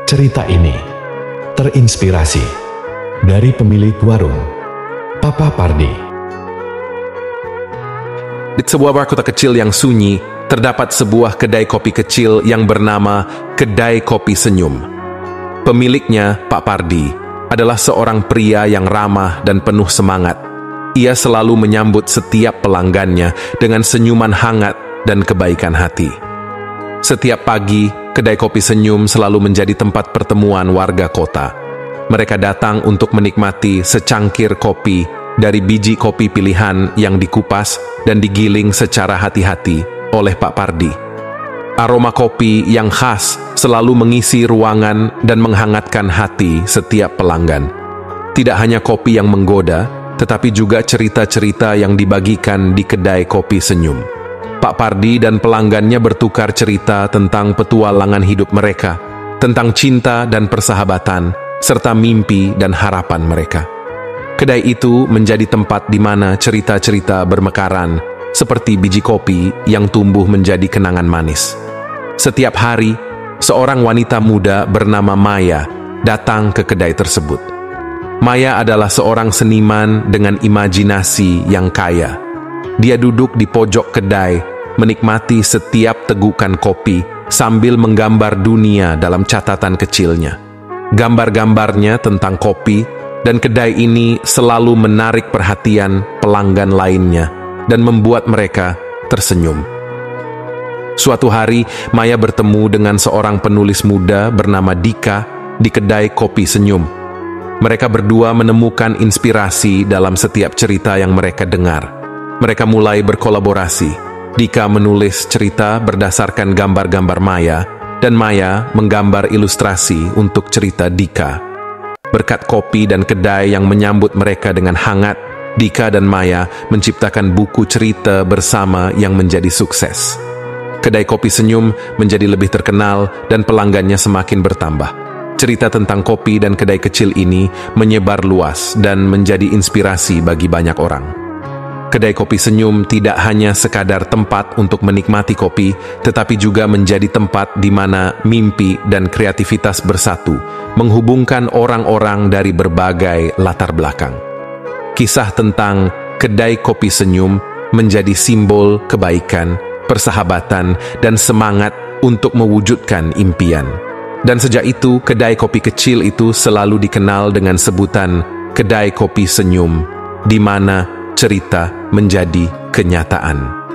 Cerita ini terinspirasi dari pemilik warung, Papa Pardi. Di sebuah kota kecil yang sunyi, terdapat sebuah kedai kopi kecil yang bernama Kedai Kopi Senyum. Pemiliknya, Pak Pardi, adalah seorang pria yang ramah dan penuh semangat. Ia selalu menyambut setiap pelanggannya dengan senyuman hangat dan kebaikan hati. Setiap pagi, Kedai Kopi Senyum selalu menjadi tempat pertemuan warga kota. Mereka datang untuk menikmati secangkir kopi dari biji kopi pilihan yang dikupas dan digiling secara hati-hati oleh Pak Pardi. Aroma kopi yang khas selalu mengisi ruangan dan menghangatkan hati setiap pelanggan. Tidak hanya kopi yang menggoda, tetapi juga cerita-cerita yang dibagikan di Kedai Kopi Senyum. Pak Pardi dan pelanggannya bertukar cerita tentang petualangan hidup mereka, tentang cinta dan persahabatan, serta mimpi dan harapan mereka. Kedai itu menjadi tempat di mana cerita-cerita bermekaran, seperti biji kopi yang tumbuh menjadi kenangan manis. Setiap hari, seorang wanita muda bernama Maya datang ke kedai tersebut. Maya adalah seorang seniman dengan imajinasi yang kaya. Dia duduk di pojok kedai, menikmati setiap tegukan kopi sambil menggambar dunia dalam catatan kecilnya. Gambar-gambarnya tentang kopi dan kedai ini selalu menarik perhatian pelanggan lainnya dan membuat mereka tersenyum. Suatu hari, Maya bertemu dengan seorang penulis muda bernama Dika di Kedai Kopi Senyum. Mereka berdua menemukan inspirasi dalam setiap cerita yang mereka dengar. Mereka mulai berkolaborasi. Dika menulis cerita berdasarkan gambar-gambar Maya, dan Maya menggambar ilustrasi untuk cerita Dika. Berkat kopi dan kedai yang menyambut mereka dengan hangat, Dika dan Maya menciptakan buku cerita bersama yang menjadi sukses. Kedai Kopi Senyum menjadi lebih terkenal dan pelanggannya semakin bertambah. Cerita tentang kopi dan kedai kecil ini menyebar luas dan menjadi inspirasi bagi banyak orang. Kedai Kopi Senyum tidak hanya sekadar tempat untuk menikmati kopi, tetapi juga menjadi tempat di mana mimpi dan kreativitas bersatu, menghubungkan orang-orang dari berbagai latar belakang. Kisah tentang Kedai Kopi Senyum menjadi simbol kebaikan, persahabatan, dan semangat untuk mewujudkan impian. Dan sejak itu, kedai kopi kecil itu selalu dikenal dengan sebutan Kedai Kopi Senyum, di mana cerita menjadi kenyataan.